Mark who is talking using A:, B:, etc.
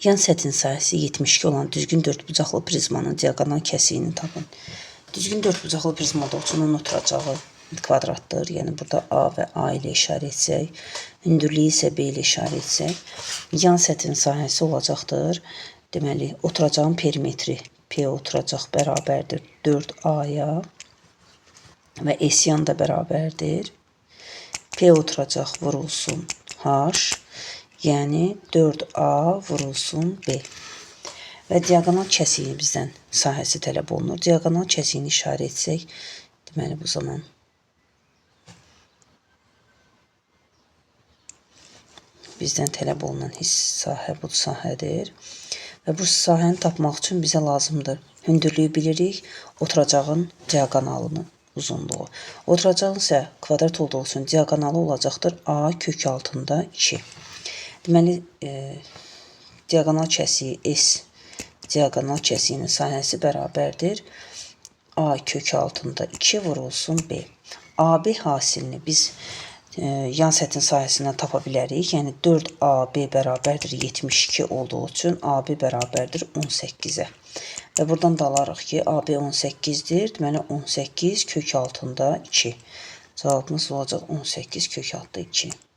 A: Yan sətin sahəsi 72 olan düzgün dördbucaqlı prizmanın diaqonal kəsiyini tapın. Düzgün dördbucaqlı prizmada ucunun oturacağı kvadratdır. Yəni burada A və A ilə işarə etsək, hündürlüyü isə B ilə işarə etsək, yan sətin sahəsi olacaqdır. Deməli, oturacağın perimetri P oturacaq bərabərdir 4A-ya və S yan da bərabərdir. P oturacaq vurulsun H, yəni 4A vurulsun B. Və diaqonal kəsiyi bizdən sahəsi tələb olunur. Diaqonal kəsiyini işarə etsək, deməli bu zaman bizdən tələb olunan sahə bu sahədir. Və bu sahəni tapmaq üçün bizə lazımdır. Hündürlüyü bilirik, oturacağın diaqonalının uzunluğu. Oturacağın isə kvadrat olduğu üçün diaqonalı olacaqdır A kök altında 2. Deməli, diaqonal kəsiyi S diaqonal kəsiyinin sahəsi bərabərdir A kök altında 2 vurulsun B. AB hasilini biz yan sətin sahəsindən tapa bilərik. Yəni 4AB bərabərdir 72 olduğu üçün AB bərabərdir 18-ə. Və buradan da alarıq ki, AB 18-dir. Deməli 18 kök altında 2. Cavabımız olacaq 18 kök altında 2.